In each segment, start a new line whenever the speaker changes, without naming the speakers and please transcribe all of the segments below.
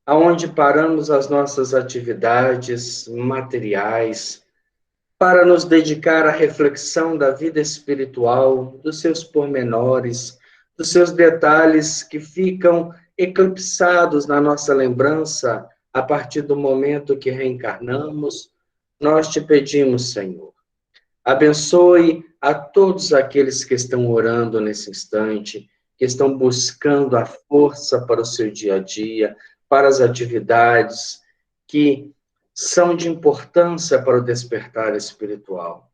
aonde paramos as nossas atividades materiais para nos dedicar à reflexão da vida espiritual, dos seus pormenores, dos seus detalhes que ficam eclipsados na nossa lembrança a partir do momento que reencarnamos. Nós te pedimos, Senhor, abençoe a todos aqueles que estão orando nesse instante, que estão buscando a força para o seu dia a dia, para as atividades que são de importância para o despertar espiritual.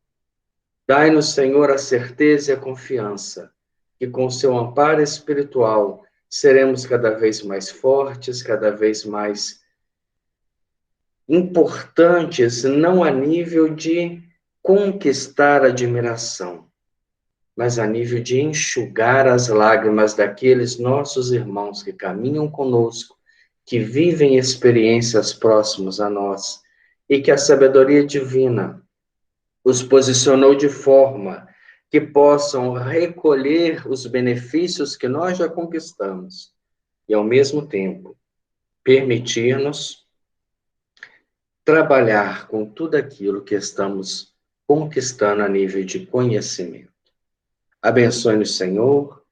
Dai-nos, Senhor, a certeza e a confiança que com o seu amparo espiritual seremos cada vez mais fortes, cada vez mais importantes, não a nível de conquistar admiração, mas a nível de enxugar as lágrimas daqueles nossos irmãos que caminham conosco, que vivem experiências próximas a nós, e que a sabedoria divina os posicionou de forma que possam recolher os benefícios que nós já conquistamos, e ao mesmo tempo permitir-nos trabalhar com tudo aquilo que estamos conquistando a nível de conhecimento. Abençoe-nos, Senhor,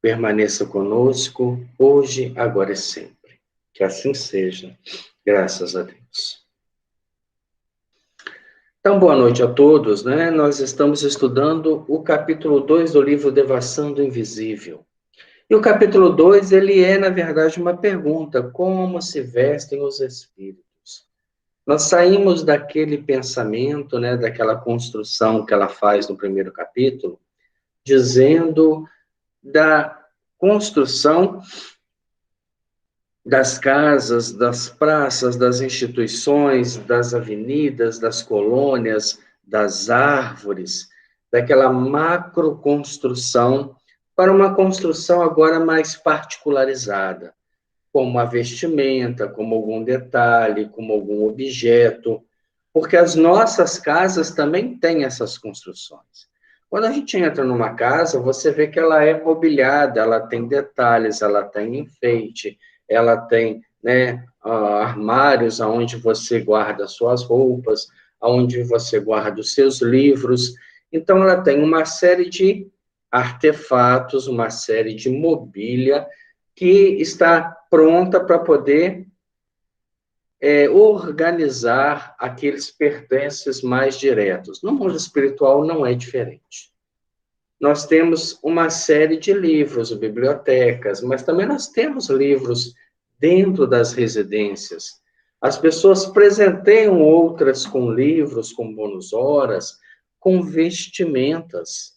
permaneça conosco, hoje, agora e sempre. Que assim seja, graças a Deus. Então, boa noite a todos, né? Nós estamos estudando o capítulo 2 do livro Devassando do Invisível. E o capítulo 2, ele é, na verdade, uma pergunta: como se vestem os espíritos? Nós saímos daquele pensamento, né, daquela construção que ela faz no primeiro capítulo, dizendo da construção das casas, das praças, das instituições, das avenidas, das colônias, das árvores, daquela macroconstrução para uma construção agora mais particularizada, como a vestimenta, como algum detalhe, como algum objeto, porque as nossas casas também têm essas construções. Quando a gente entra numa casa, você vê que ela é mobiliada, ela tem detalhes, ela tem enfeite, ela tem, né, armários onde você guarda suas roupas, onde você guarda os seus livros. Então, ela tem uma série de artefatos, uma série de mobília que está pronta para poder organizar aqueles pertences mais diretos. No mundo espiritual não é diferente. Nós temos uma série de livros, bibliotecas, mas também nós temos livros dentro das residências. As pessoas presenteiam outras com livros, com bônus horas, com vestimentas,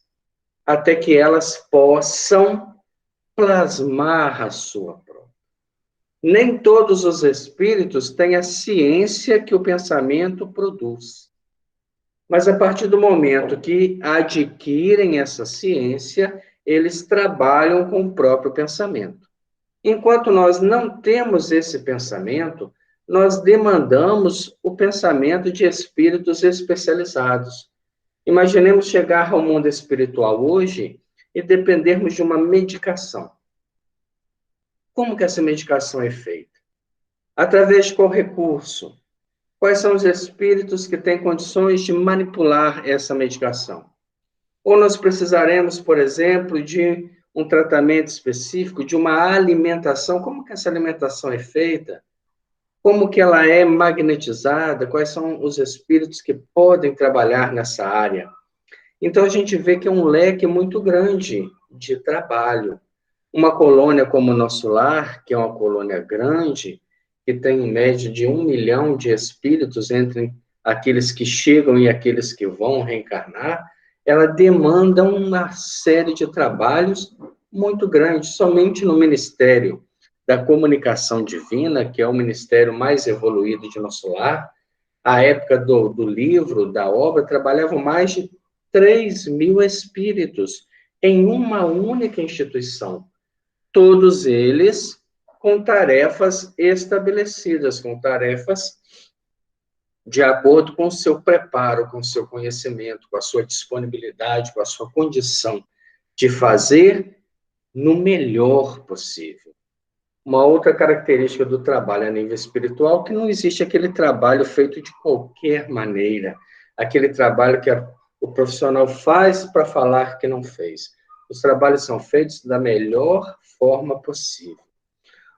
até que elas possam plasmar a sua própria. Nem todos os espíritos têm a ciência que o pensamento produz. Mas a partir do momento que adquirem essa ciência, eles trabalham com o próprio pensamento. Enquanto nós não temos esse pensamento, nós demandamos o pensamento de espíritos especializados. Imaginemos chegar ao mundo espiritual hoje e dependermos de uma medicação. Como que essa medicação é feita? Através de qual recurso? Quais são os espíritos que têm condições de manipular essa medicação? Ou nós precisaremos, por exemplo, de um tratamento específico, de uma alimentação. Como que essa alimentação é feita? Como que ela é magnetizada? Quais são os espíritos que podem trabalhar nessa área? Então, a gente vê que é um leque muito grande de trabalho. Uma colônia como o Nosso Lar, que é uma colônia grande, que tem em média de 1 milhão de espíritos entre aqueles que chegam e aqueles que vão reencarnar, ela demanda uma série de trabalhos muito grandes. Somente no Ministério da Comunicação Divina, que é o ministério mais evoluído de Nosso Lar, à época do livro, da obra, trabalhavam mais de 3.000 espíritos em uma única instituição. Todos eles com tarefas estabelecidas, com tarefas de acordo com o seu preparo, com o seu conhecimento, com a sua disponibilidade, com a sua condição de fazer no melhor possível. uma outra característica do trabalho a nível espiritual, que não existe aquele trabalho feito de qualquer maneira, aquele trabalho que o profissional faz para falar que não fez. Os trabalhos são feitos da melhor forma possível.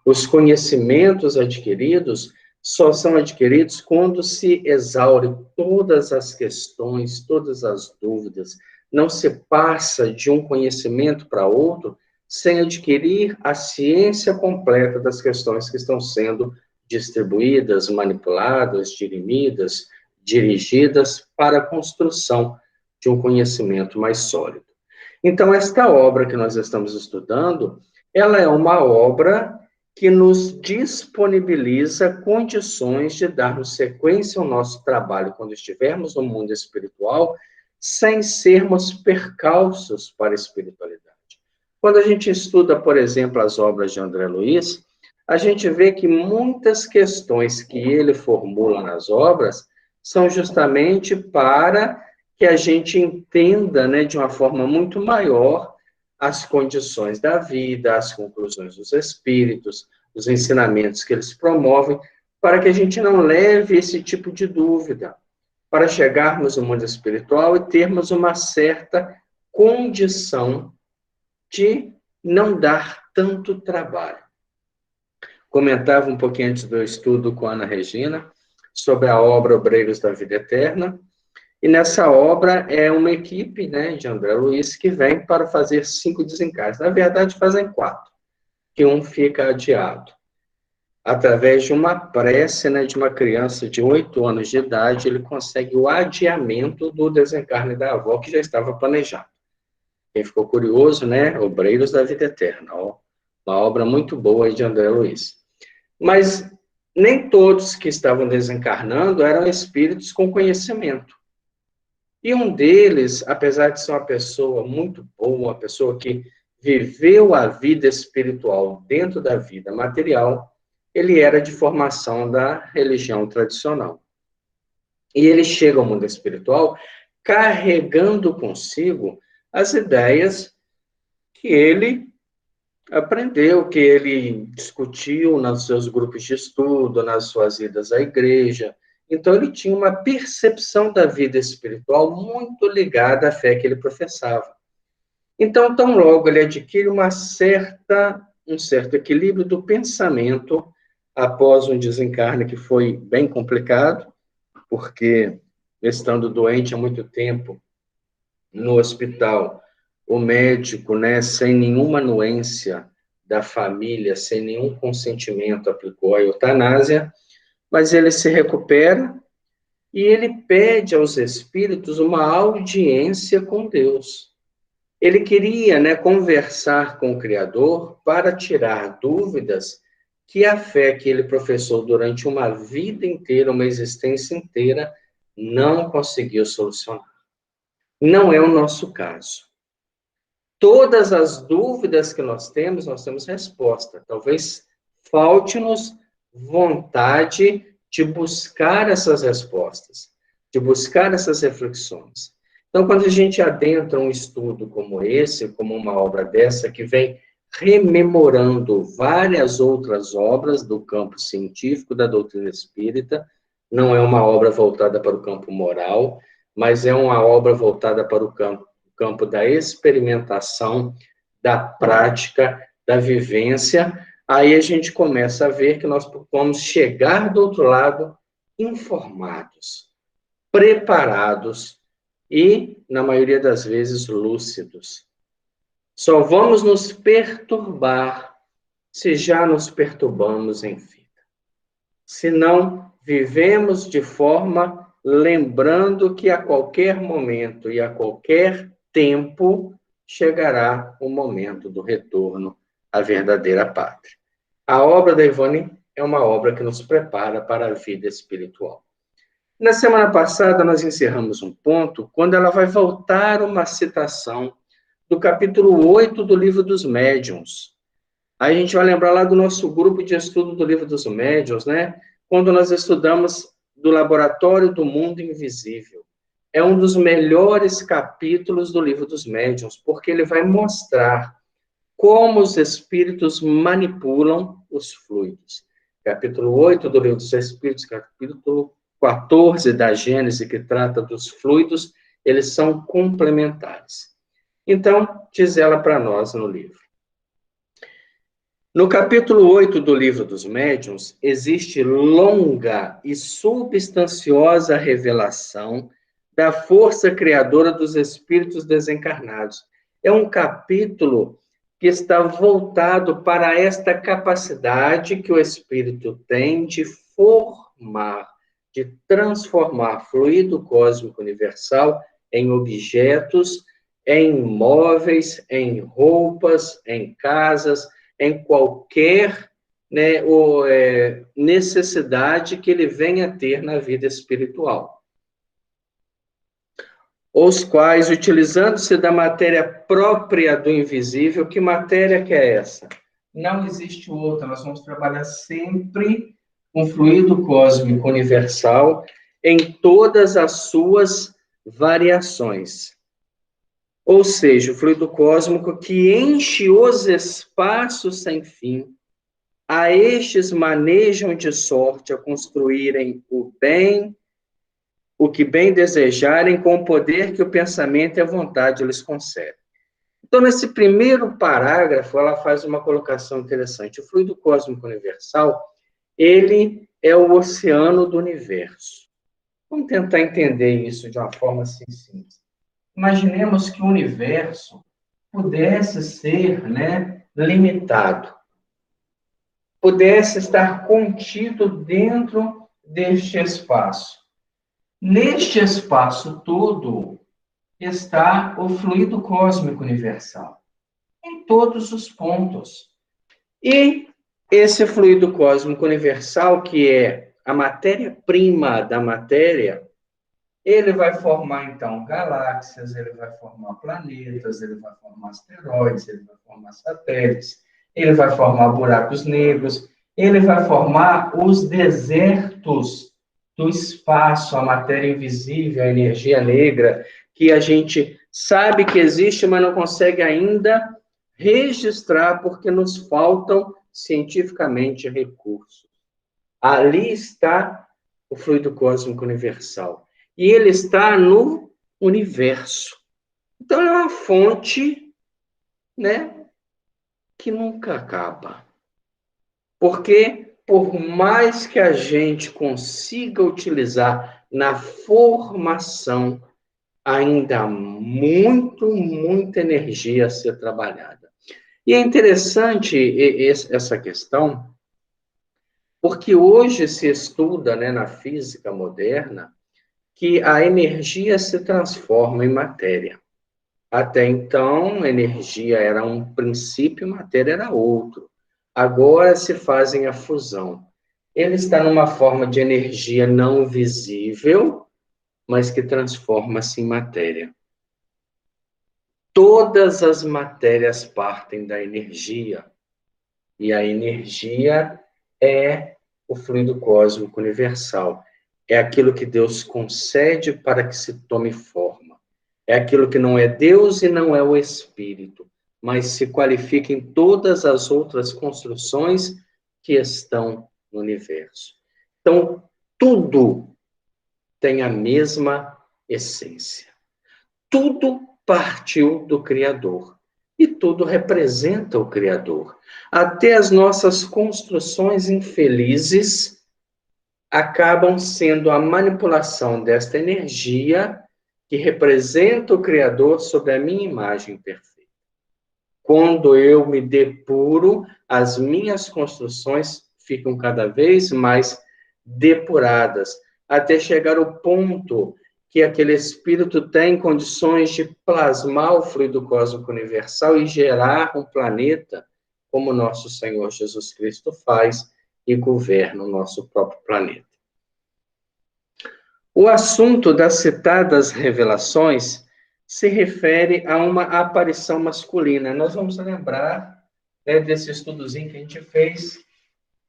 Os conhecimentos adquiridos só são adquiridos quando se exaure todas as questões, todas as dúvidas. Não se passa de um conhecimento para outro sem adquirir a ciência completa das questões que estão sendo distribuídas, manipuladas, dirimidas, dirigidas para a construção de um conhecimento mais sólido. Então, esta obra que nós estamos estudando, ela é uma obra que nos disponibiliza condições de darmos sequência ao nosso trabalho quando estivermos no mundo espiritual, sem sermos percalços para a espiritualidade. Quando a gente estuda, por exemplo, as obras de André Luiz, a gente vê que muitas questões que ele formula nas obras são justamente para que a gente entenda, né, de uma forma muito maior as condições da vida, as conclusões dos espíritos, os ensinamentos que eles promovem, para que a gente não leve esse tipo de dúvida, para chegarmos no mundo espiritual e termos uma certa condição de não dar tanto trabalho. Comentava um pouquinho antes do estudo com a Ana Regina sobre a obra Obreiros da Vida Eterna, e nessa obra é uma equipe, né, de André Luiz que vem para fazer 5 desencarnes. Na verdade, fazem 4, que um fica adiado. Através de uma prece, né, de uma criança de 8 anos de idade, ele consegue o adiamento do desencarne da avó, que já estava planejado. Quem ficou curioso, né, Obreiros da Vida Eterna, ó, uma obra muito boa de André Luiz. Mas nem todos que estavam desencarnando eram espíritos com conhecimento. E um deles, apesar de ser uma pessoa muito boa, uma pessoa que viveu a vida espiritual dentro da vida material, ele era de formação da religião tradicional. E ele chega ao mundo espiritual carregando consigo as ideias que ele aprendeu, que ele discutiu nos seus grupos de estudo, nas suas idas à igreja. Então, ele tinha uma percepção da vida espiritual muito ligada à fé que ele professava. Então, tão logo ele adquire um certo equilíbrio do pensamento após um desencarne que foi bem complicado, porque, estando doente há muito tempo no hospital, o médico, né, sem nenhuma anuência da família, sem nenhum consentimento, aplicou a eutanásia, mas ele se recupera e ele pede aos espíritos uma audiência com Deus. Ele queria, né, conversar com o Criador para tirar dúvidas que a fé que ele professou durante uma vida inteira, uma existência inteira, não conseguiu solucionar. Não é o nosso caso. Todas as dúvidas que nós temos resposta. Talvez falte-nos vontade de buscar essas respostas, de buscar essas reflexões. Então, quando a gente adentra um estudo como esse, como uma obra dessa, que vem rememorando várias outras obras do campo científico da doutrina espírita, não é uma obra voltada para o campo moral, mas é uma obra voltada para o campo da experimentação, da prática, da vivência. Aí a gente começa a ver que nós vamos chegar do outro lado informados, preparados e, na maioria das vezes, lúcidos. Só vamos nos perturbar se já nos perturbamos em vida. Se não, vivemos de forma lembrando que a qualquer momento e a qualquer tempo chegará o momento do retorno à verdadeira pátria. A obra da Ivone é uma obra que nos prepara para a vida espiritual. Na semana passada, nós encerramos um ponto quando ela vai voltar uma citação do capítulo 8 do Livro dos Médiuns. Aí a gente vai lembrar lá do nosso grupo de estudo do Livro dos Médiuns, né? Quando nós estudamos do Laboratório do Mundo Invisível. É um dos melhores capítulos do Livro dos Médiuns, porque ele vai mostrar como os espíritos manipulam os fluidos. Capítulo 8 do Livro dos Espíritos, capítulo 14 da Gênese, que trata dos fluidos, eles são complementares. Então, diz ela para nós no livro. No capítulo 8 do Livro dos Médiuns, existe longa e substanciosa revelação da força criadora dos espíritos desencarnados. É um capítulo que está voltado para esta capacidade que o espírito tem de formar, de transformar fluido cósmico universal em objetos, em móveis, em roupas, em casas, em qualquer necessidade que ele venha a ter na vida espiritual. Os quais, utilizando-se da matéria própria do invisível, que matéria que é essa? Não existe outra, nós vamos trabalhar sempre com fluido cósmico universal em todas as suas variações. Ou seja, o fluido cósmico que enche os espaços sem fim, a estes manejam de sorte a construírem o bem, o que bem desejarem, com o poder que o pensamento e a vontade lhes concedem. Então, nesse primeiro parágrafo, ela faz uma colocação interessante. O fluido cósmico universal, ele é o oceano do universo. Vamos tentar entender isso de uma forma assim simples. Imaginemos que o universo pudesse ser, limitado, pudesse estar contido dentro deste espaço. Neste espaço todo está o fluido cósmico universal, em todos os pontos. E esse fluido cósmico universal, que é a matéria-prima da matéria, ele vai formar, então, galáxias, ele vai formar planetas, ele vai formar asteroides, ele vai formar satélites, ele vai formar buracos negros, ele vai formar os desertos do espaço, a matéria invisível, a energia negra, que a gente sabe que existe, mas não consegue ainda registrar, porque nos faltam cientificamente recursos. Ali está o fluido cósmico universal. E ele está no universo. Então, é uma fonte, que nunca acaba. Porque, por mais que a gente consiga utilizar na formação, ainda há muita energia a ser trabalhada. E é interessante essa questão, porque hoje se estuda, na física moderna, que a energia se transforma em matéria. Até então, a energia era um princípio, matéria era outro. Agora se fazem a fusão. Ele está numa forma de energia não visível, mas que transforma-se em matéria. Todas as matérias partem da energia, e a energia é o fluido cósmico universal. É aquilo que Deus concede para que se tome forma. É aquilo que não é Deus e não é o Espírito, mas se qualifica em todas as outras construções que estão no universo. Então, tudo tem a mesma essência. Tudo partiu do Criador. E tudo representa o Criador. Até as nossas construções infelizes acabam sendo a manipulação desta energia que representa o Criador sobre a minha imagem perfeita. Quando eu me depuro, as minhas construções ficam cada vez mais depuradas, até chegar ao ponto que aquele espírito tem condições de plasmar o fluido cósmico universal e gerar um planeta, como nosso Senhor Jesus Cristo faz, e governa o nosso próprio planeta. O assunto das citadas revelações se refere a uma aparição masculina. Nós vamos lembrar desse estudozinho que a gente fez,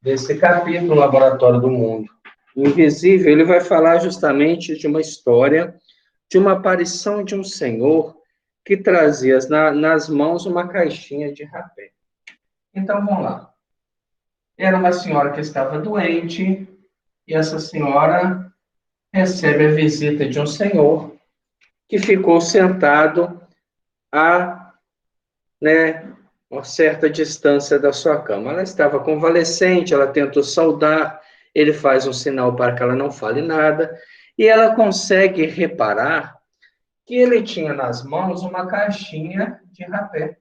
desse capítulo Laboratório do Mundo. O Invisível, ele vai falar justamente de uma história, de uma aparição de um senhor que trazia nas mãos uma caixinha de rapé. Então, vamos lá. Era uma senhora que estava doente, e essa senhora recebe a visita de um senhor que ficou sentado a, né, uma certa distância da sua cama. Ela estava convalescente, ela tentou saudar, ele faz um sinal para que ela não fale nada, e ela consegue reparar que ele tinha nas mãos uma caixinha de rapé.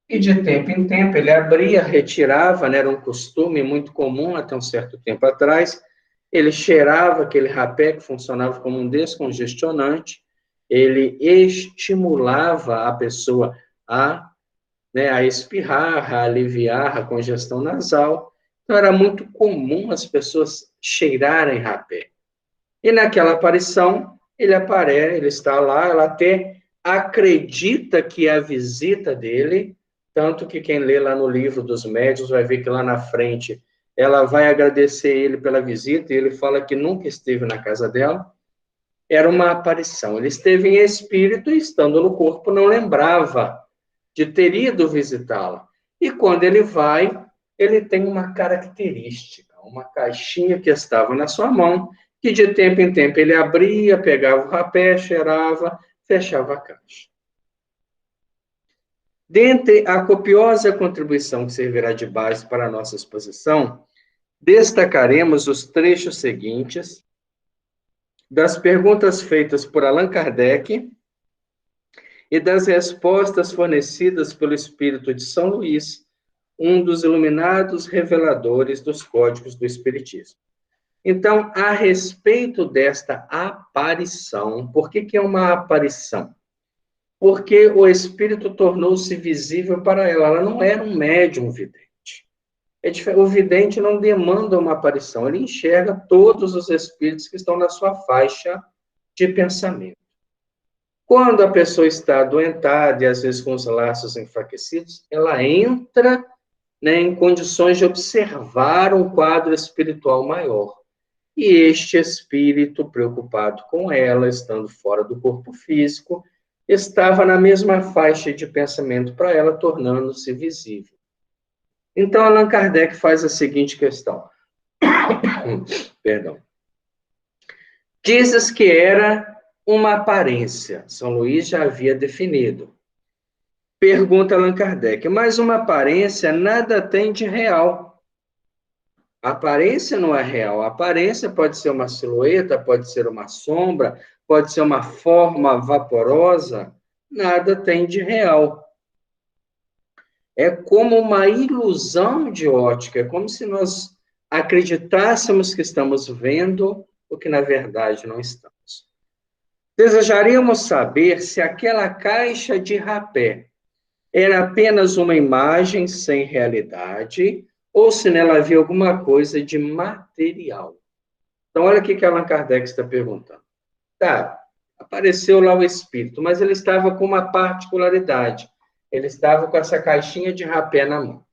E de tempo em tempo ele abria, retirava, né, era um costume muito comum até um certo tempo atrás. Ele cheirava aquele rapé que funcionava como um descongestionante, ele estimulava a pessoa a, né, a espirrar, a aliviar a congestão nasal. Então era muito comum as pessoas cheirarem rapé. E naquela aparição, ele aparece, ele está lá, ela até acredita que é a visita dele, tanto que quem lê lá no livro dos médiuns vai ver que lá na frente ela vai agradecer ele pela visita, e ele fala que nunca esteve na casa dela. Era uma aparição. Ele esteve em espírito e, estando no corpo, não lembrava de ter ido visitá-la. E quando ele vai, ele tem uma característica, uma caixinha que estava na sua mão, que de tempo em tempo ele abria, pegava o rapé, cheirava, fechava a caixa. Dentre a copiosa contribuição que servirá de base para a nossa exposição, destacaremos os trechos seguintes das perguntas feitas por Allan Kardec e das respostas fornecidas pelo Espírito de São Luís, um dos iluminados reveladores dos códigos do Espiritismo. Então, a respeito desta aparição, por que é uma aparição? Porque o Espírito tornou-se visível para ela, ela não era um médium vidente. O vidente não demanda uma aparição, ele enxerga todos os espíritos que estão na sua faixa de pensamento. Quando a pessoa está adoentada e às vezes com os laços enfraquecidos, ela entra, né, em condições de observar um quadro espiritual maior. E este espírito, preocupado com ela, estando fora do corpo físico, estava na mesma faixa de pensamento para ela, tornando-se visível. Então, Allan Kardec faz a seguinte questão. Perdão. Dizes que era uma aparência. São Luís já havia definido. Pergunta Allan Kardec, mas uma aparência nada tem de real. A aparência não é real. A aparência pode ser uma silhueta, pode ser uma sombra, pode ser uma forma vaporosa. Nada tem de real. É como uma ilusão de ótica. É como se nós acreditássemos que estamos vendo o que, na verdade, não estamos. Desejaríamos saber se aquela caixa de rapé era apenas uma imagem sem realidade ou se nela havia alguma coisa de material. Então, olha o que Allan Kardec está perguntando. Tá, apareceu lá o espírito, mas ele estava com uma particularidade. Ele estava com essa caixinha de rapé na mão.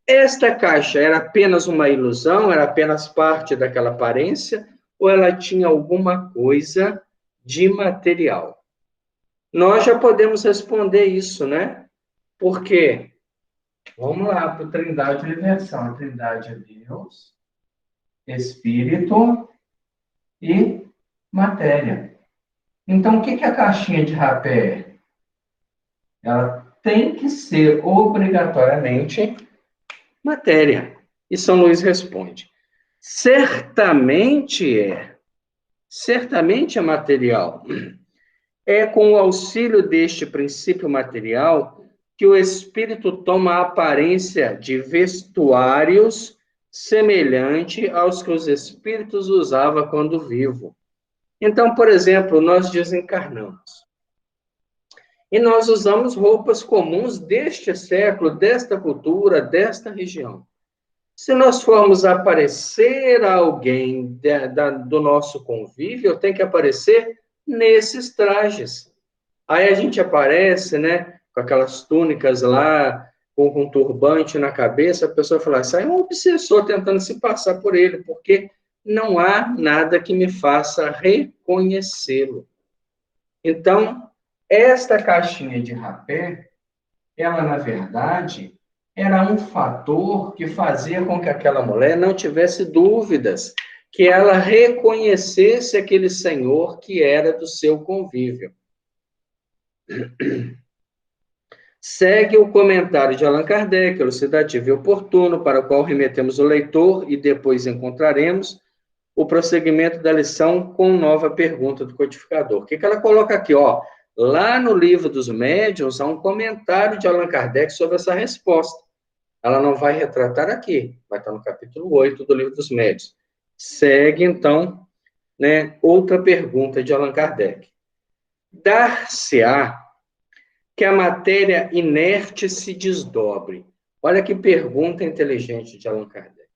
Esta caixa era apenas uma ilusão, era apenas parte daquela aparência, ou ela tinha alguma coisa de material? Nós já podemos responder isso, né? Por quê? Vamos lá para a Trindade Universal. A Trindade é Deus, Espírito e matéria. Então, o que a caixinha de rapé é? Ela tem que ser obrigatoriamente matéria. E São Luís responde: certamente é. Certamente é material. É com o auxílio deste princípio material que o espírito toma a aparência de vestuários semelhante aos que os espíritos usavam quando vivo. Então, por exemplo, nós desencarnamos. E nós usamos roupas comuns deste século, desta cultura, desta região. Se nós formos aparecer a alguém do nosso convívio, tem que aparecer nesses trajes. Aí a gente aparece, né, com aquelas túnicas lá, com um turbante na cabeça, a pessoa fala, isso aí é um obsessor tentando se passar por ele, porque não há nada que me faça reconhecê-lo. Então, esta caixinha de rapé, ela, na verdade, era um fator que fazia com que aquela mulher não tivesse dúvidas, que ela reconhecesse aquele senhor que era do seu convívio. Segue o comentário de Allan Kardec, elucidativo e oportuno, para o qual remetemos o leitor e depois encontraremos o prosseguimento da lição com nova pergunta do codificador. O que ela coloca aqui? Ó, lá no livro dos médiuns, há um comentário de Allan Kardec sobre essa resposta. Ela não vai retratar aqui, vai estar no capítulo 8 do livro dos médiuns. Segue, então, outra pergunta de Allan Kardec. Dar-se-á que a matéria inerte se desdobre? Olha que pergunta inteligente de Allan Kardec.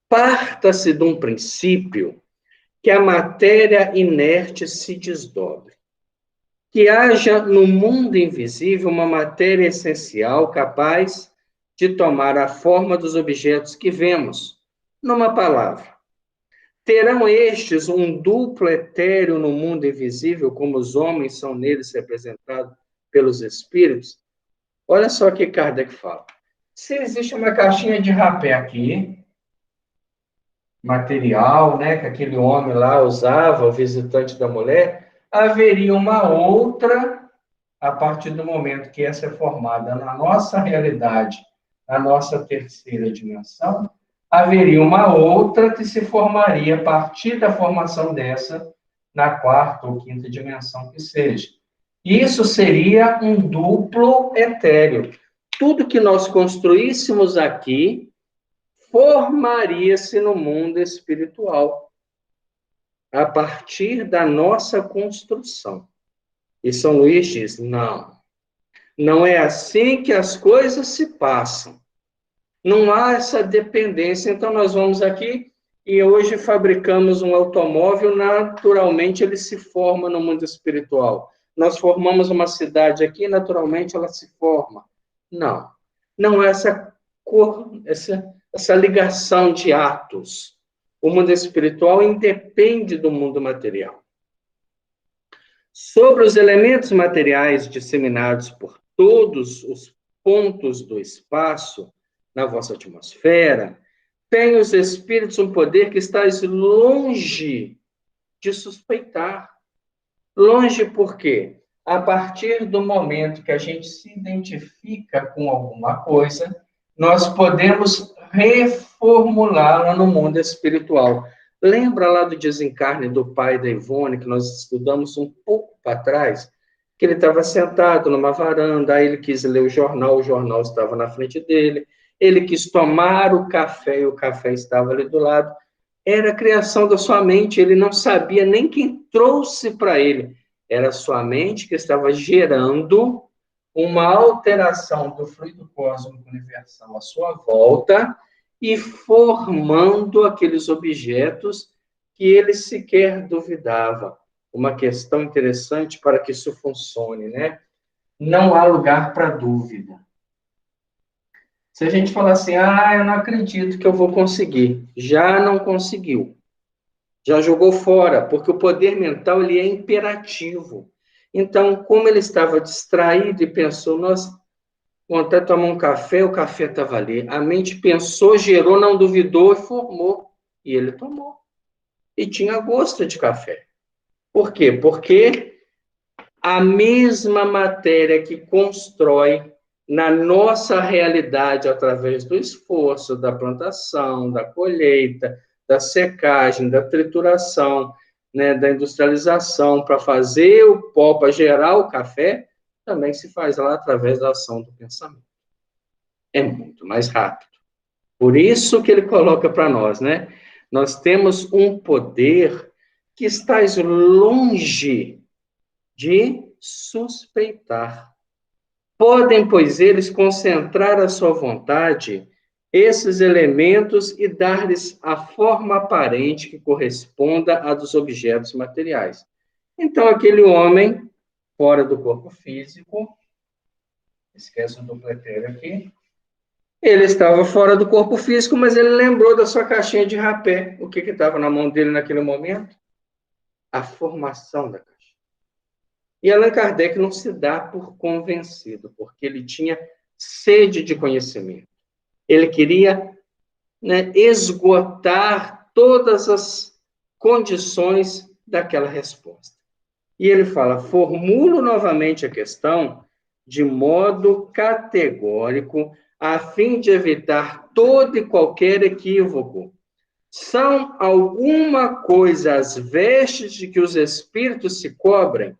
Parta-se de um princípio que a matéria inerte se desdobre. Que haja no mundo invisível uma matéria essencial capaz de tomar a forma dos objetos que vemos. Numa palavra, terão estes um duplo etéreo no mundo invisível, como os homens são neles representados pelos espíritos? Olha só o que Kardec fala. Se existe uma caixinha de rapé aqui, material, que aquele homem lá usava, o visitante da mulher, haveria uma outra, a partir do momento que essa é formada na nossa realidade, na nossa terceira dimensão, haveria uma outra que se formaria a partir da formação dessa, na quarta ou quinta dimensão que seja. Isso seria um duplo etéreo. Tudo que nós construíssemos aqui formaria-se no mundo espiritual, a partir da nossa construção. E São Luís diz, não é assim que as coisas se passam. Não há essa dependência. Então, nós vamos aqui e hoje fabricamos um automóvel, naturalmente ele se forma no mundo espiritual. Nós formamos uma cidade aqui, naturalmente ela se forma. Não há essa ligação de atos. O mundo espiritual independe do mundo material. Sobre os elementos materiais disseminados por todos os pontos do espaço, na vossa atmosfera, tem os espíritos um poder que está longe de suspeitar. Longe por quê? A partir do momento que a gente se identifica com alguma coisa, nós podemos reformulá-la no mundo espiritual. Lembra lá do desencarne do pai da Ivone, que nós estudamos um pouco para trás? Que ele estava sentado numa varanda, aí ele quis ler o jornal estava na frente dele, ele quis tomar o café, e o café estava ali do lado. Era a criação da sua mente, ele não sabia nem quem trouxe para ele. Era a sua mente que estava gerando uma alteração do fluido cósmico universal à sua volta e formando aqueles objetos que ele sequer duvidava. Uma questão interessante para que isso funcione, Não há lugar para dúvida. Se a gente falar assim, eu não acredito que eu vou conseguir, já não conseguiu. Já jogou fora, porque o poder mental ele é imperativo. Então, como ele estava distraído e pensou, nossa, vontade de tomar um café, o café estava ali. A mente pensou, gerou, não duvidou e formou. E ele tomou. E tinha gosto de café. Por quê? Porque a mesma matéria que constrói na nossa realidade através do esforço, da plantação, da colheita, da secagem, da trituração, da industrialização, para fazer o pó, para gerar o café, também se faz lá através da ação do pensamento. É muito mais rápido. Por isso que ele coloca para nós, Nós temos um poder que está longe de suspeitar. Podem, pois, eles concentrar a sua vontade, esses elementos, e dar-lhes a forma aparente que corresponda à dos objetos materiais. Então, aquele homem, fora do corpo físico, esquece o duplo etéreo aqui, ele estava fora do corpo físico, mas ele lembrou da sua caixinha de rapé. O que estava na mão dele naquele momento? A formação da caixa. E Allan Kardec não se dá por convencido, porque ele tinha sede de conhecimento. Ele queria, né, esgotar todas as condições daquela resposta. E ele fala: formulo novamente a questão de modo categórico, a fim de evitar todo e qualquer equívoco. São alguma coisa as vestes de que os espíritos se cobrem?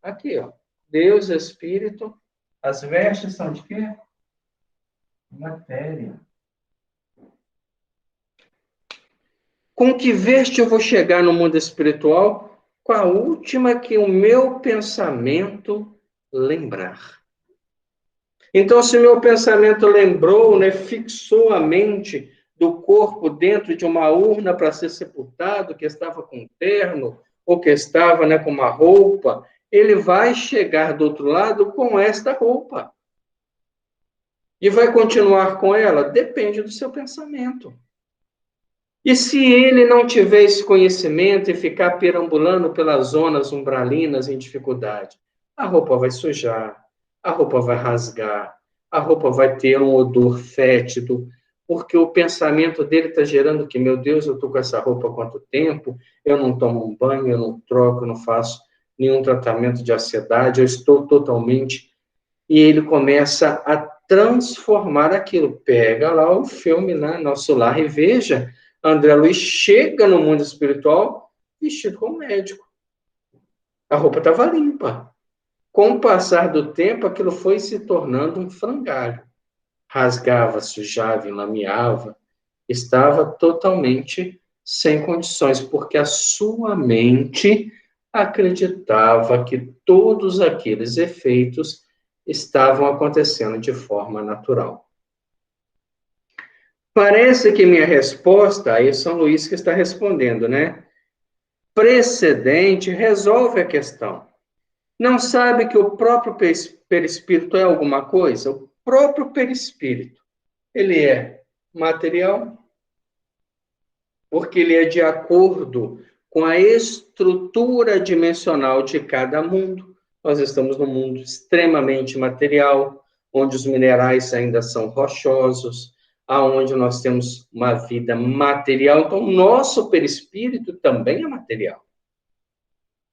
Aqui, ó. Deus, Espírito, as vestes são de quê? Matéria. Com que veste eu vou chegar no mundo espiritual? Com a última que o meu pensamento lembrar. Então, se meu pensamento lembrou, né, fixou a mente do corpo dentro de uma urna para ser sepultado, que estava com um terno, ou que estava, né, com uma roupa, ele vai chegar do outro lado com esta roupa. E vai continuar com ela? Depende do seu pensamento. E se ele não tiver esse conhecimento e ficar perambulando pelas zonas umbralinas em dificuldade, a roupa vai sujar, a roupa vai rasgar, a roupa vai ter um odor fétido, porque o pensamento dele está gerando que, meu Deus, eu estou com essa roupa há quanto tempo, eu não tomo um banho, eu não troco, eu não faço nenhum tratamento de ansiedade, eu estou totalmente... E ele começa a transformar aquilo. Pega lá o filme, né, Nosso Lar, e veja, André Luiz chega no mundo espiritual vestido como médico. A roupa estava limpa. Com o passar do tempo, aquilo foi se tornando um frangalho. Rasgava, sujava, enlameava. Estava totalmente sem condições, porque a sua mente acreditava que todos aqueles efeitos estavam acontecendo de forma natural. Parece que minha resposta, aí São Luís que está respondendo, né? Precedente resolve a questão. Não sabe que o próprio perispírito é alguma coisa? O próprio perispírito, ele é material, porque ele é de acordo com a estrutura dimensional de cada mundo. Nós estamos num mundo extremamente material, onde os minerais ainda são rochosos, aonde nós temos uma vida material. Então, nosso perispírito também é material.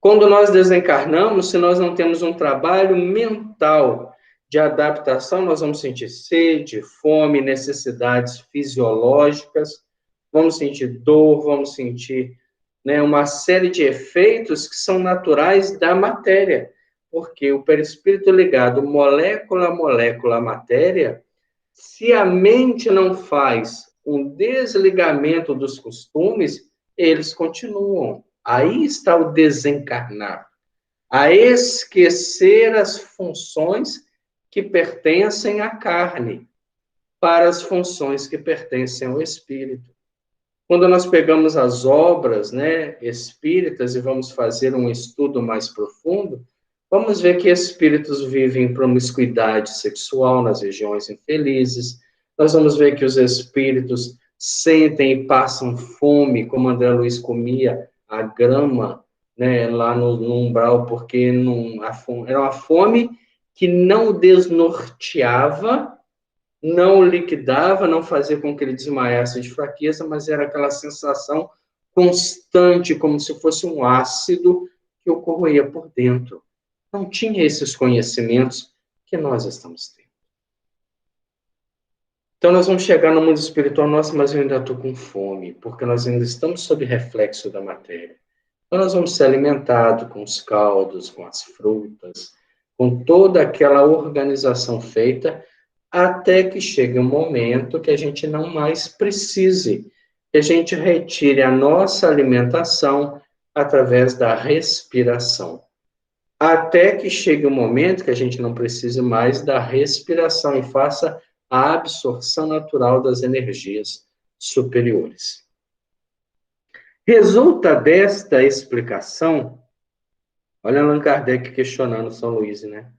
Quando nós desencarnamos, se nós não temos um trabalho mental de adaptação, nós vamos sentir sede, fome, necessidades fisiológicas, vamos sentir dor, vamos sentir, né, uma série de efeitos que são naturais da matéria, porque o perispírito ligado molécula a molécula à matéria, se a mente não faz um desligamento dos costumes, eles continuam. Aí está o desencarnar, a esquecer as funções que pertencem à carne, para as funções que pertencem ao espírito. Quando nós pegamos as obras, né, espíritas e vamos fazer um estudo mais profundo, vamos ver que espíritos vivem em promiscuidade sexual nas regiões infelizes. Nós vamos ver que os espíritos sentem e passam fome, como André Luiz comia a grama, né, lá no umbral, porque era uma fome que não desnorteava, não liquidava, não fazia com que ele desmaiasse de fraqueza, mas era aquela sensação constante, como se fosse um ácido que o corroía por dentro. Não tinha esses conhecimentos que nós estamos tendo. Então, nós vamos chegar no mundo espiritual, nossa, mas eu ainda estou com fome, porque nós ainda estamos sob reflexo da matéria. Então, nós vamos ser alimentados com os caldos, com as frutas, com toda aquela organização feita, até que chegue um momento que a gente não mais precise, que a gente retire a nossa alimentação através da respiração. Até que chegue um momento que a gente não precise mais da respiração e faça a absorção natural das energias superiores. Resulta desta explicação, olha Allan Kardec questionando São Luís, né?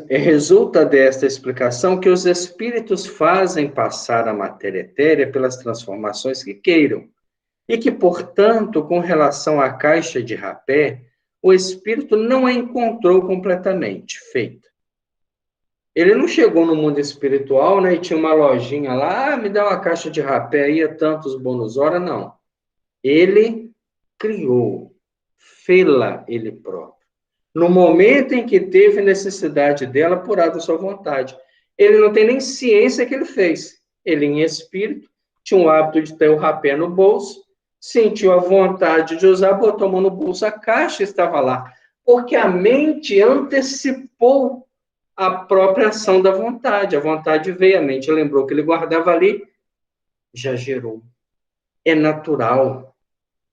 Resulta desta explicação que os espíritos fazem passar a matéria etérea pelas transformações que queiram, e que, portanto, com relação à caixa de rapé, o espírito não a encontrou completamente feita. Ele não chegou no mundo espiritual, né, e tinha uma lojinha lá, me dá uma caixa de rapé aí, é tantos bônus hora, não. Ele criou, fê-la ele próprio. No momento em que teve necessidade dela, por da sua vontade. Ele não tem nem ciência que ele fez. Ele, em espírito, tinha o hábito de ter o rapé no bolso, sentiu a vontade de usar, botou a mão no bolso, a caixa estava lá. Porque a mente antecipou a própria ação da vontade. A vontade veio, a mente lembrou que ele guardava ali, já gerou. É natural.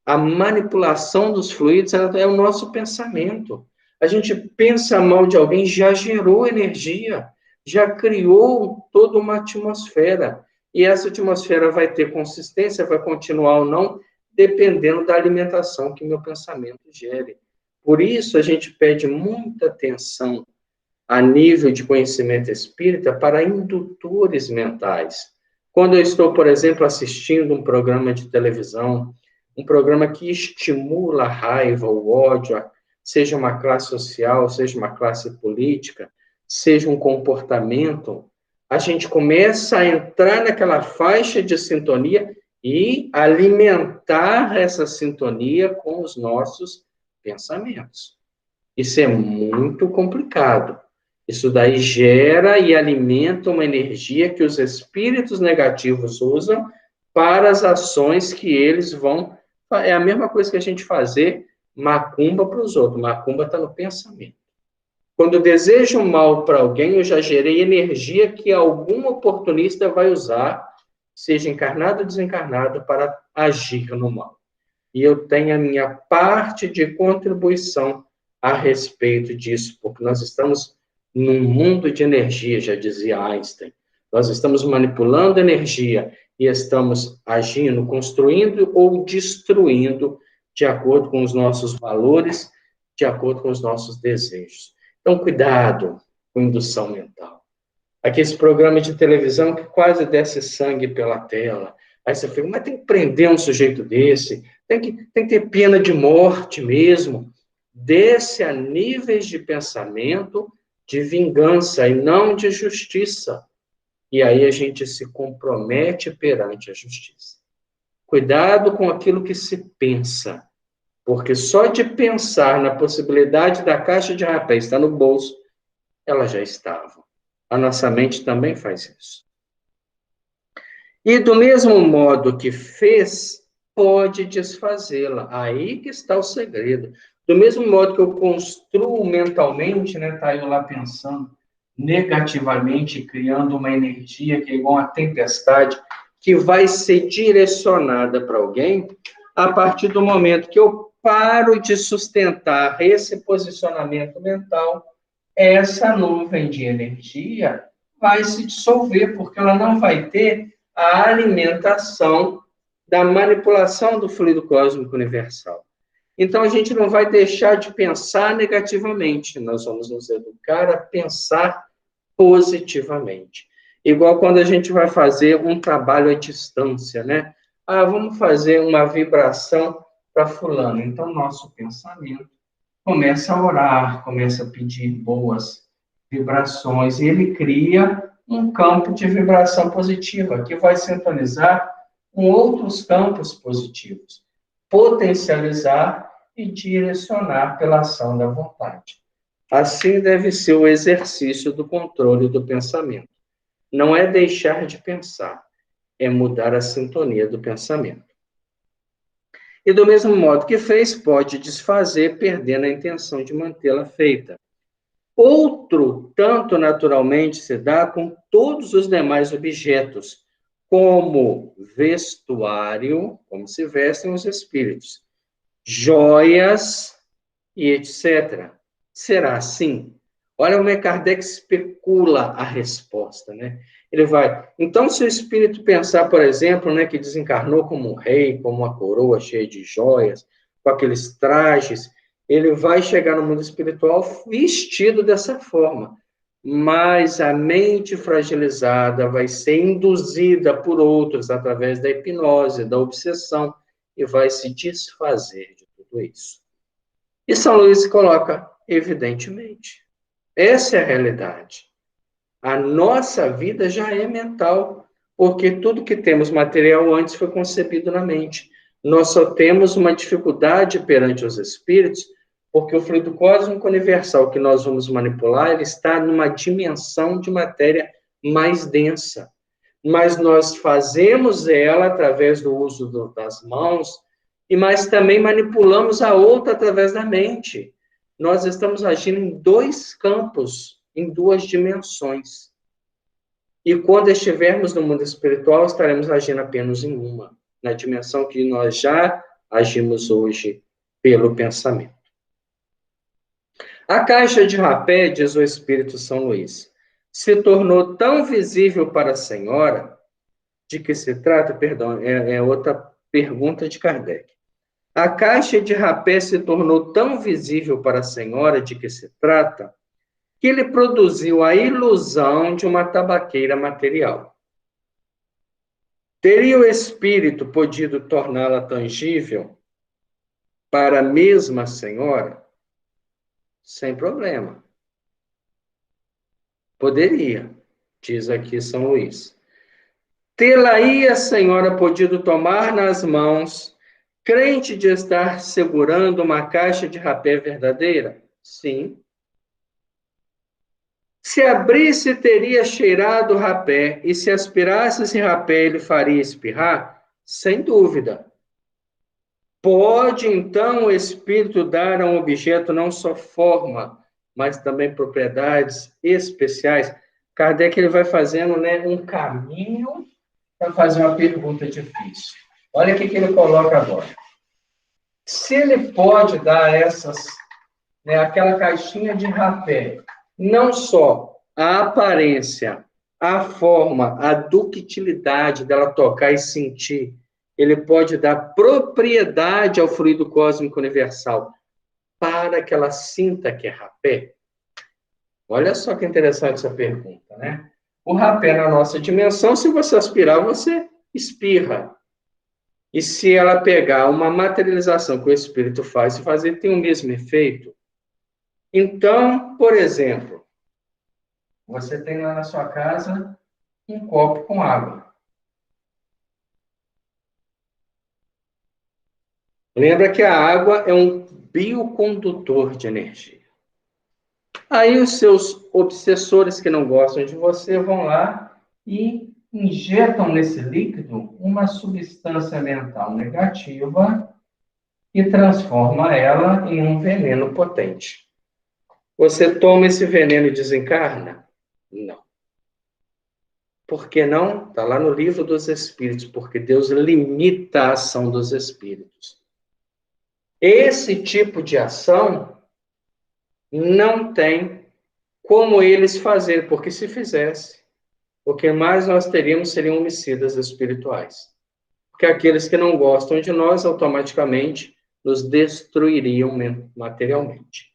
A manipulação dos fluidos é o nosso pensamento. A gente pensa mal de alguém, já gerou energia, já criou toda uma atmosfera. E essa atmosfera vai ter consistência, vai continuar ou não, dependendo da alimentação que meu pensamento gere. Por isso, a gente pede muita atenção a nível de conhecimento espírita para indutores mentais. Quando eu estou, por exemplo, assistindo um programa de televisão, um programa que estimula a raiva, o ódio, seja uma classe social, seja uma classe política, seja um comportamento, a gente começa a entrar naquela faixa de sintonia e alimentar essa sintonia com os nossos pensamentos. Isso é muito complicado. Isso daí gera e alimenta uma energia que os espíritos negativos usam para as ações que eles vão. É a mesma coisa que a gente fazer macumba para os outros. Macumba está no pensamento. Quando eu desejo mal para alguém, eu já gerei energia que algum oportunista vai usar, seja encarnado ou desencarnado, para agir no mal. E eu tenho a minha parte de contribuição a respeito disso, porque nós estamos num mundo de energia, já dizia Einstein. Nós estamos manipulando energia e estamos agindo, construindo ou destruindo de acordo com os nossos valores, de acordo com os nossos desejos. Então, cuidado com indução mental. Aqueles programas de televisão que quase desce sangue pela tela. Aí você fica, mas tem que prender um sujeito desse, tem que ter pena de morte mesmo. Desce a níveis de pensamento de vingança e não de justiça. E aí a gente se compromete perante a justiça. Cuidado com aquilo que se pensa, porque só de pensar na possibilidade da caixa de rapé estar no bolso, ela já estava. A nossa mente também faz isso. E do mesmo modo que fez, pode desfazê-la. Aí que está o segredo. Do mesmo modo que eu construo mentalmente, né, tá eu lá pensando negativamente, criando uma energia que é igual a tempestade, que vai ser direcionada para alguém, a partir do momento que eu paro de sustentar esse posicionamento mental, essa nuvem de energia vai se dissolver, porque ela não vai ter a alimentação da manipulação do fluido cósmico universal. Então, a gente não vai deixar de pensar negativamente, nós vamos nos educar a pensar positivamente. Igual quando a gente vai fazer um trabalho à distância, né? Ah, vamos fazer uma vibração para fulano. Então, nosso pensamento começa a orar, começa a pedir boas vibrações, e ele cria um campo de vibração positiva, que vai sintonizar com outros campos positivos, potencializar e direcionar pela ação da vontade. Assim deve ser o exercício do controle do pensamento. Não é deixar de pensar, é mudar a sintonia do pensamento. E do mesmo modo que fez, pode desfazer, perdendo a intenção de mantê-la feita. Outro tanto naturalmente se dá com todos os demais objetos, como vestuário, como se vestem os espíritos, joias e etc. Será assim? Olha como Kardec especula a resposta, né? Ele vai, então, se o espírito pensar, por exemplo, né, que desencarnou como um rei, como uma coroa cheia de joias, com aqueles trajes, ele vai chegar no mundo espiritual vestido dessa forma. Mas a mente fragilizada vai ser induzida por outros através da hipnose, da obsessão, e vai se desfazer de tudo isso. E São Luís coloca, evidentemente, essa é a realidade. A nossa vida já é mental, porque tudo que temos material antes foi concebido na mente. Nós só temos uma dificuldade perante os espíritos, porque o fluido cósmico universal que nós vamos manipular, ele está numa dimensão de matéria mais densa. Mas nós fazemos ela através do uso das mãos, mas também manipulamos a outra através da mente. Nós estamos agindo em dois campos, em duas dimensões. E quando estivermos no mundo espiritual, estaremos agindo apenas em uma, na dimensão que nós já agimos hoje pelo pensamento. A caixa de rapé, diz o Espírito São Luís, se tornou tão visível para a senhora, de que se trata, perdão, é outra pergunta de Kardec. A caixa de rapé se tornou tão visível para a senhora de que se trata, que ele produziu a ilusão de uma tabaqueira material. Teria o espírito podido torná-la tangível para a mesma senhora? Sem problema. Poderia, diz aqui São Luís. Tê-la-ia a senhora podido tomar nas mãos, crente de estar segurando uma caixa de rapé verdadeira? Sim. Se abrisse, teria cheirado o rapé, e se aspirasse esse rapé, ele faria espirrar? Sem dúvida. Pode, então, o espírito dar a um objeto não só forma, mas também propriedades especiais? Kardec ele vai fazendo, né, um caminho para fazer uma pergunta difícil. Olha o que ele coloca agora. Se ele pode dar essas, né, aquela caixinha de rapé, não só a aparência, a forma, a ductilidade dela tocar e sentir, ele pode dar propriedade ao fluido cósmico universal para que ela sinta que é rapé. Olha só que interessante essa pergunta, né? O rapé na nossa dimensão, se você aspirar, você espirra. E se ela pegar uma materialização que o espírito faz e fazer, tem o mesmo efeito. Então, por exemplo, você tem lá na sua casa um copo com água. Lembra que a água é um biocondutor de energia. Aí os seus obsessores que não gostam de você vão lá e injetam nesse líquido uma substância mental negativa e transforma ela em um veneno potente. Você toma esse veneno e desencarna? Não. Por que não? Está lá no livro dos Espíritos, porque Deus limita a ação dos Espíritos. Esse tipo de ação não tem como eles fazerem, porque se fizesse, o que mais nós teríamos seriam homicidas espirituais. Porque aqueles que não gostam de nós, automaticamente, nos destruiriam materialmente.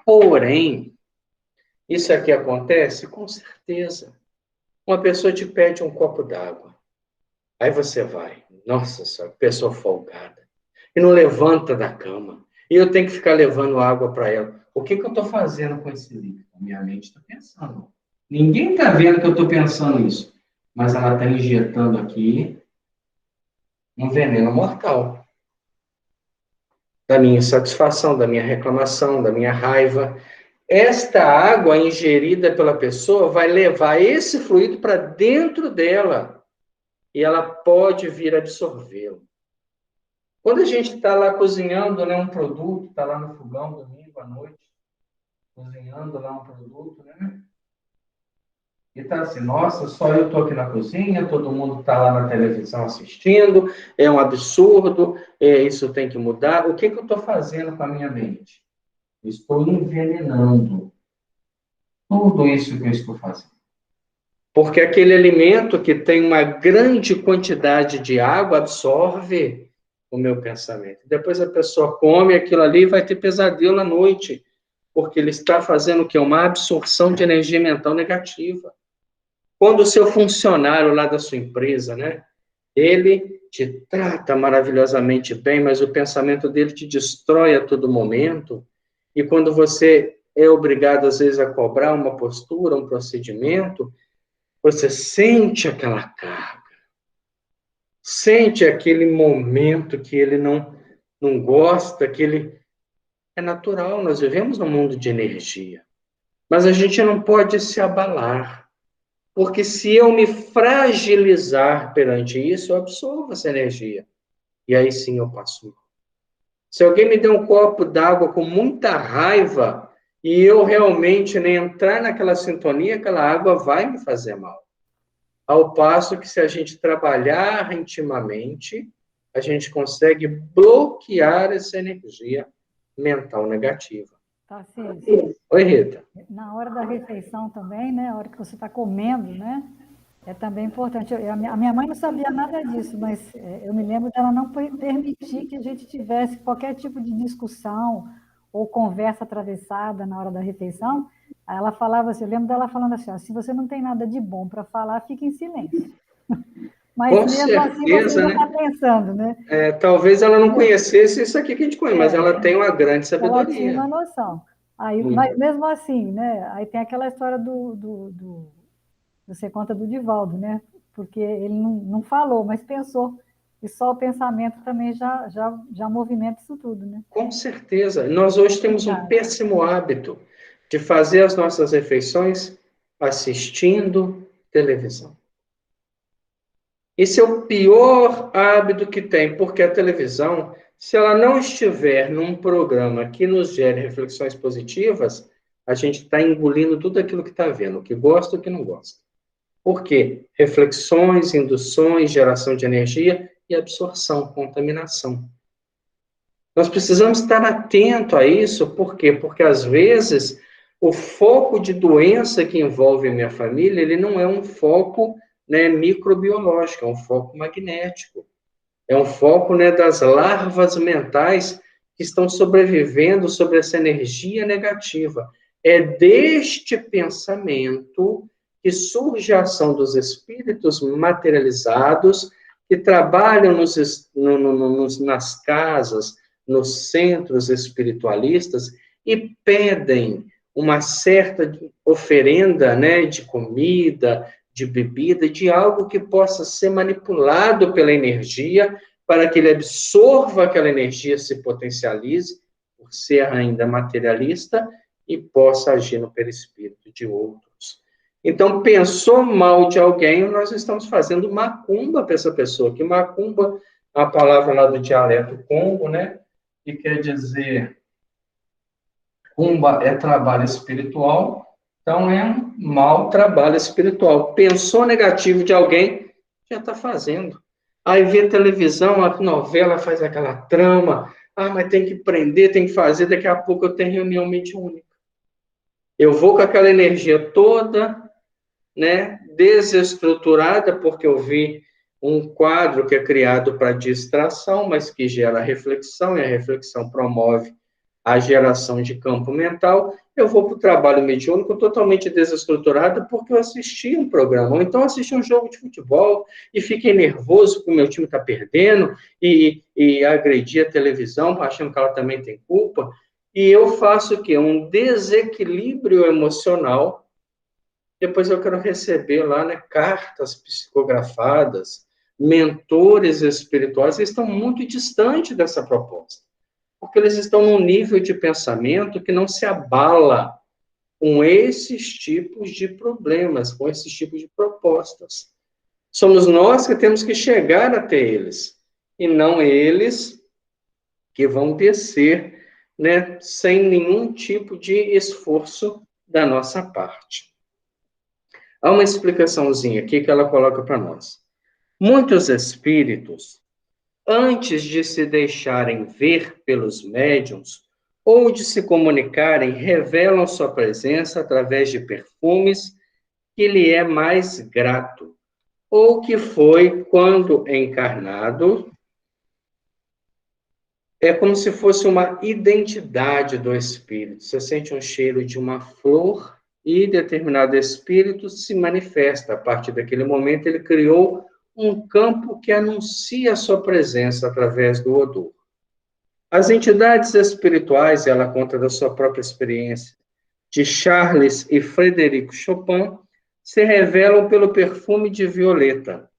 Porém, isso aqui acontece? Com certeza. Uma pessoa te pede um copo d'água. Aí você vai. Nossa senhora, pessoa folgada. E não levanta da cama. E eu tenho que ficar levando água para ela. O que eu estou fazendo com esse líquido? Minha mente está pensando. Ninguém está vendo que eu estou pensando isso. Mas ela está injetando aqui um veneno mortal. Da minha insatisfação, da minha reclamação, da minha raiva. Esta água ingerida pela pessoa vai levar esse fluido para dentro dela. E ela pode vir absorvê-lo. Quando a gente está lá cozinhando, né, um produto, está lá no fogão, domingo à noite, cozinhando lá um produto, né? E tá assim, nossa, só eu estou aqui na cozinha, todo mundo está lá na televisão assistindo, é um absurdo, isso tem que mudar. O que eu estou fazendo com a minha mente? Estou envenenando tudo isso que eu estou fazendo. Porque aquele alimento que tem uma grande quantidade de água absorve o meu pensamento. Depois a pessoa come aquilo ali e vai ter pesadelo à noite, porque ele está fazendo o quê? Uma absorção de energia mental negativa. Quando o seu funcionário lá da sua empresa, né, ele te trata maravilhosamente bem, mas o pensamento dele te destrói a todo momento, e quando você é obrigado, às vezes, a cobrar uma postura, um procedimento, você sente aquela carga, sente aquele momento que ele não gosta, que ele... É natural, nós vivemos num mundo de energia. Mas a gente não pode se abalar, porque se eu me fragilizar perante isso, eu absorvo essa energia. E aí sim eu passo mal. Se alguém me der um copo d'água com muita raiva e eu realmente nem entrar naquela sintonia, aquela água vai me fazer mal. Ao passo que se a gente trabalhar intimamente, a gente consegue bloquear essa energia mental negativa.
Tarcísio,
Oi, Rita.
na hora da refeição também, né? A hora que você está comendo, né? É também importante. A minha mãe não sabia nada disso, mas eu me lembro dela não permitir que a gente tivesse qualquer tipo de discussão ou conversa atravessada na hora da refeição. Aí ela falava assim, eu lembro dela falando assim, ó, se você não tem nada de bom para falar, fique em silêncio. Mas
Com
mesmo assim você
certeza,
ainda
né?
está pensando, né?
Talvez ela não conhecesse isso aqui que a gente conhece, mas ela
É,
tem uma grande
ela tinha
sabedoria.
uma noção. Aí, mas
Uhum.
mesmo assim, né? Aí tem aquela história você conta do Divaldo, né? Porque ele não falou, mas pensou. E só o pensamento também já movimenta isso tudo, né?
Com certeza. Nós hoje temos um
Verdade.
péssimo hábito de fazer as nossas refeições assistindo televisão. Esse é o pior hábito que tem, porque a televisão, se ela não estiver num programa que nos gere reflexões positivas, a gente está engolindo tudo aquilo que está vendo, o que gosta e o que não gosta. Por quê? Reflexões, induções, geração de energia e absorção, contaminação. Nós precisamos estar atento a isso, por quê? Porque às vezes o foco de doença que envolve a minha família, ele não é um foco, né, microbiológico, é um foco magnético. É um foco, né, das larvas mentais que estão sobrevivendo sobre essa energia negativa. É deste pensamento que surge a ação dos espíritos materializados que trabalham nas casas, nos centros espiritualistas e pedem uma certa oferenda, né, de comida, de bebida, de algo que possa ser manipulado pela energia para que ele absorva aquela energia, se potencialize, por ser ainda materialista, e possa agir no perispírito de outros. Então, pensou mal de alguém, nós estamos fazendo macumba para essa pessoa, que macumba é uma palavra lá do dialeto Congo, né? Que quer dizer, cumba é trabalho espiritual, então é um mau trabalho espiritual. Pensou negativo de alguém, já está fazendo. Aí vê televisão, a novela faz aquela trama, mas tem que prender, tem que fazer, daqui a pouco eu tenho reunião mediúnica. Eu vou com aquela energia toda, né, desestruturada, porque eu vi um quadro que é criado para distração, mas que gera reflexão, e a reflexão promove a geração de campo mental. Eu vou para o trabalho mediúnico totalmente desestruturado porque eu assisti um programa, ou então assisti um jogo de futebol e fiquei nervoso porque o meu time está perdendo e agredi a televisão achando que ela também tem culpa. E eu faço o quê? Um desequilíbrio emocional. Depois eu quero receber lá, né, cartas psicografadas, mentores espirituais, eles estão muito distantes dessa proposta. Porque eles estão num nível de pensamento que não se abala com esses tipos de problemas, com esses tipos de propostas. Somos nós que temos que chegar até eles, e não eles que vão descer, né, sem nenhum tipo de esforço da nossa parte. Há uma explicaçãozinha aqui que ela coloca para nós. Muitos espíritos, antes de se deixarem ver pelos médiuns ou de se comunicarem, revelam sua presença através de perfumes que lhe é mais grato, ou que foi, quando encarnado, é como se fosse uma identidade do espírito. Você sente um cheiro de uma flor e determinado espírito se manifesta. A partir daquele momento, ele criou um campo que anuncia a sua presença através do odor. As entidades espirituais, ela conta da sua própria experiência, de Charles e Frederico Chopin se revelam pelo perfume de violeta,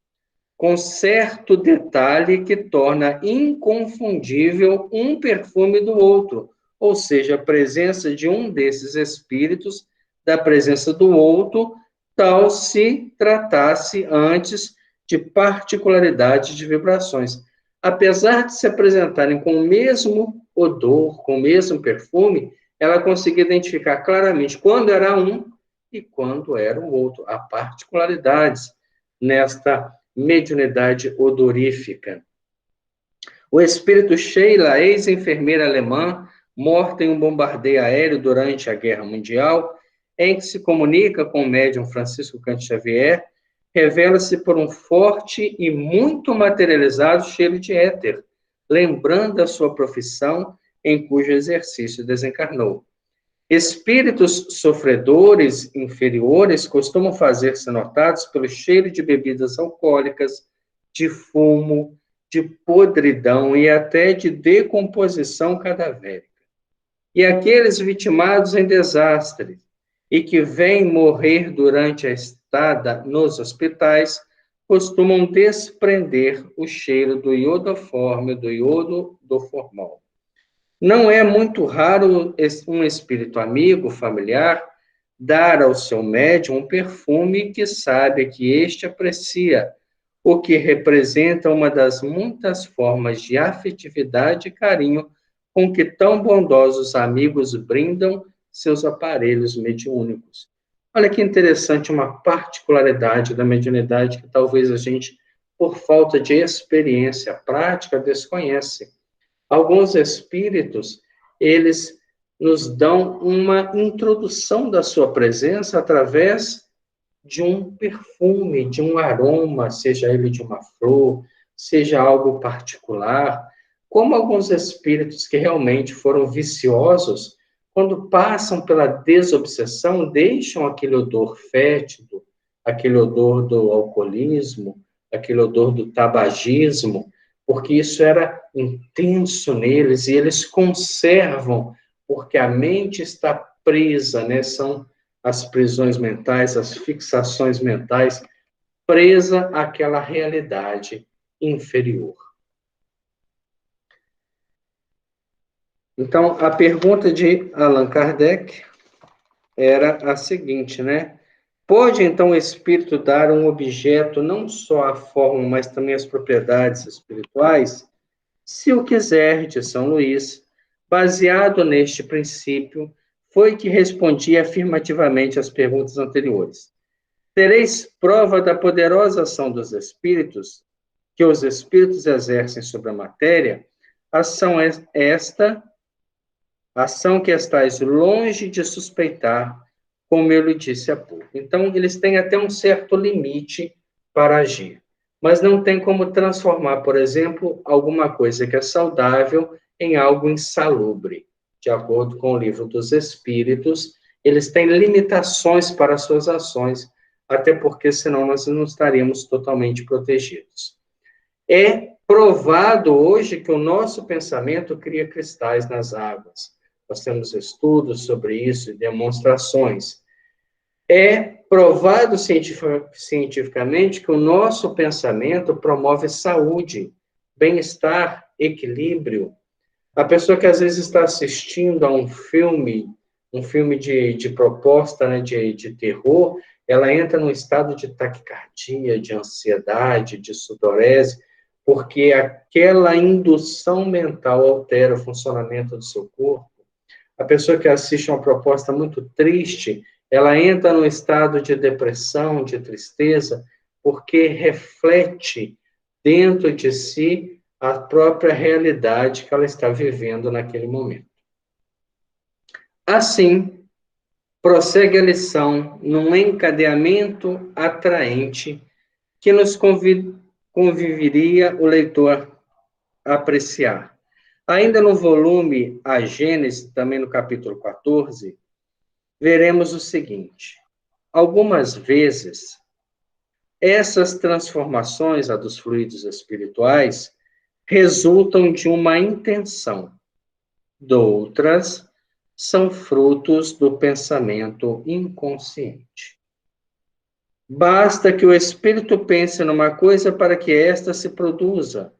com certo detalhe que torna inconfundível um perfume do outro, ou seja, a presença de um desses espíritos, da presença do outro, tal se tratasse antes de particularidade de vibrações. Apesar de se apresentarem com o mesmo odor, com o mesmo perfume, ela conseguia identificar claramente quando era um e quando era o outro. Há particularidades nesta mediunidade odorífica. O espírito Sheila, ex-enfermeira alemã, morta em um bombardeio aéreo durante a Guerra Mundial, em que se comunica com o médium Francisco Cândido Xavier, revela-se por um forte e muito materializado cheiro de éter, lembrando a sua profissão em cujo exercício desencarnou. Espíritos sofredores inferiores costumam fazer-se notados pelo cheiro de bebidas alcoólicas, de fumo, de podridão e até de decomposição cadavérica. E aqueles vitimados em desastre e que vêm morrer durante a estada nos hospitais costumam desprender o cheiro do iodoforme, do iodo do formol. Não é muito raro um espírito amigo, familiar, dar ao seu médium um perfume que sabe que este aprecia, o que representa uma das muitas formas de afetividade e carinho com que tão bondosos amigos brindam seus aparelhos mediúnicos. Olha que interessante, uma particularidade da mediunidade que talvez a gente, por falta de experiência prática, desconhece. Alguns espíritos, eles nos dão uma introdução da sua presença através de um perfume, de um aroma, seja ele de uma flor, seja algo particular. Como alguns espíritos que realmente foram viciosos, quando passam pela desobsessão, deixam aquele odor fétido, aquele odor do alcoolismo, aquele odor do tabagismo, porque isso era intenso neles e eles conservam, porque a mente está presa, né? São as prisões mentais, as fixações mentais, presa àquela realidade inferior. Então, a pergunta de Allan Kardec era a seguinte, né? Pode, então, o espírito dar um objeto não só a forma, mas também as propriedades espirituais? Se o quiser, de São Luís, baseado neste princípio, foi que respondi afirmativamente às perguntas anteriores. Tereis prova da poderosa ação dos espíritos, que os espíritos exercem sobre a matéria, ação que estáis longe de suspeitar, como eu lhe disse há pouco. Então, eles têm até um certo limite para agir, mas não tem como transformar, por exemplo, alguma coisa que é saudável em algo insalubre. De acordo com o Livro dos Espíritos, eles têm limitações para suas ações, até porque senão nós não estaríamos totalmente protegidos. É provado hoje que o nosso pensamento cria cristais nas águas. Nós temos estudos sobre isso e demonstrações. É provado cientificamente que o nosso pensamento promove saúde, bem-estar, equilíbrio. A pessoa que às vezes está assistindo a um filme de proposta, né, de terror, ela entra num estado de taquicardia, de ansiedade, de sudorese, porque aquela indução mental altera o funcionamento do seu corpo. A pessoa que assiste a uma proposta muito triste, ela entra num estado de depressão, de tristeza, porque reflete dentro de si a própria realidade que ela está vivendo naquele momento. Assim, prossegue a lição num encadeamento atraente que nos conviveria o leitor a apreciar. Ainda no volume A Gênese, também no capítulo 14, veremos o seguinte: algumas vezes, essas transformações, a dos fluidos espirituais, resultam de uma intenção. Doutras, são frutos do pensamento inconsciente. Basta que o espírito pense numa coisa para que esta se produza,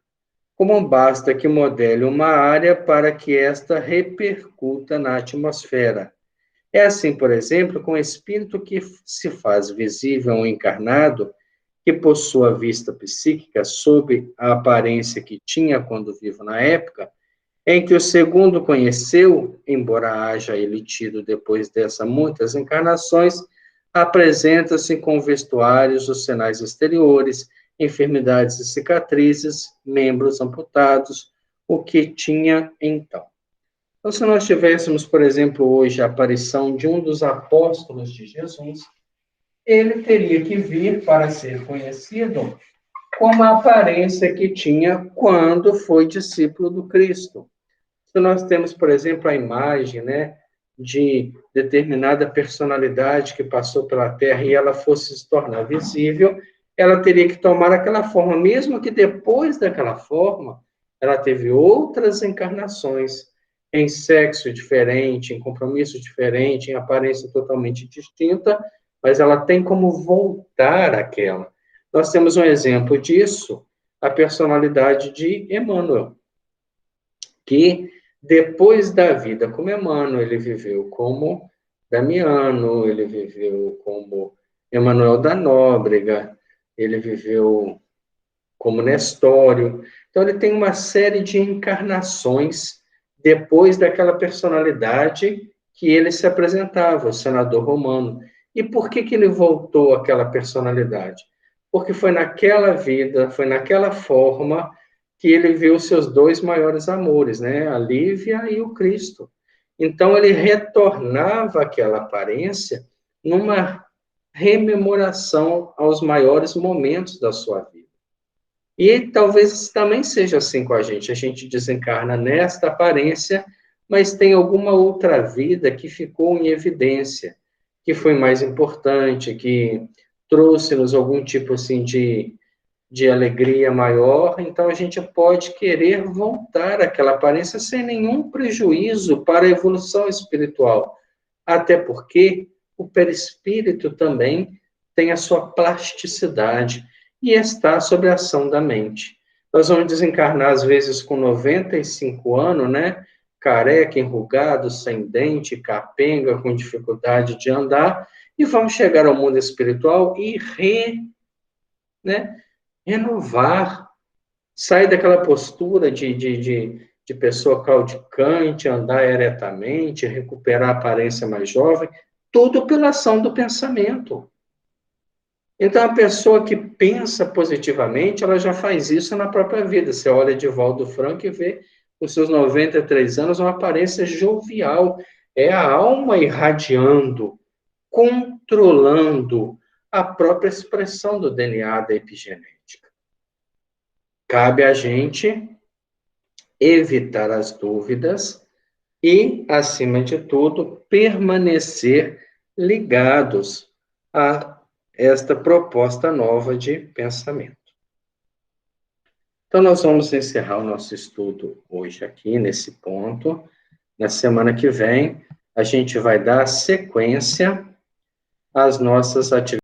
como basta que modele uma área para que esta repercuta na atmosfera. É assim, por exemplo, com o espírito que se faz visível ao encarnado, que possua a vista psíquica sob a aparência que tinha quando vivo na época, em que o segundo conheceu, embora haja ele tido depois dessa muitas encarnações, apresenta-se com vestuários, os sinais exteriores, enfermidades e cicatrizes, membros amputados, o que tinha então. Então, se nós tivéssemos, por exemplo, hoje a aparição de um dos apóstolos de Jesus, ele teria que vir para ser conhecido como a aparência que tinha quando foi discípulo do Cristo. Se nós temos, por exemplo, a imagem, né, de determinada personalidade que passou pela Terra e ela fosse se tornar visível, ela teria que tomar aquela forma, mesmo que depois daquela forma, ela teve outras encarnações em sexo diferente, em compromisso diferente, em aparência totalmente distinta, mas ela tem como voltar àquela. Nós temos um exemplo disso, a personalidade de Emmanuel, que depois da vida como Emmanuel, ele viveu como Damiano, ele viveu como Emanuel da Nóbrega, ele viveu como Nestório. Então, ele tem uma série de encarnações depois daquela personalidade que ele se apresentava, o senador romano. E por que ele voltou àquela personalidade? Porque foi naquela vida, foi naquela forma que ele viu seus dois maiores amores, né? A Lívia e o Cristo. Então, ele retornava àquela aparência numa rememoração aos maiores momentos da sua vida. E talvez também seja assim com a gente desencarna nesta aparência, mas tem alguma outra vida que ficou em evidência, que foi mais importante, que trouxe-nos algum tipo assim de alegria maior, então a gente pode querer voltar àquela aparência sem nenhum prejuízo para a evolução espiritual, até porque o perispírito também tem a sua plasticidade e está sob a ação da mente. Nós vamos desencarnar, às vezes, com 95 anos, né? Careca, enrugado, sem dente, capenga, com dificuldade de andar, e vamos chegar ao mundo espiritual e renovar, sair daquela postura de pessoa claudicante, andar eretamente, recuperar a aparência mais jovem, tudo pela ação do pensamento. Então, a pessoa que pensa positivamente, ela já faz isso na própria vida. Você olha Divaldo Franco e vê, com seus 93 anos, uma aparência jovial. É a alma irradiando, controlando a própria expressão do DNA da epigenética. Cabe a gente evitar as dúvidas e, acima de tudo, permanecer ligados a esta proposta nova de pensamento. Então, nós vamos encerrar o nosso estudo hoje aqui, nesse ponto. Na semana que vem, a gente vai dar sequência às nossas atividades.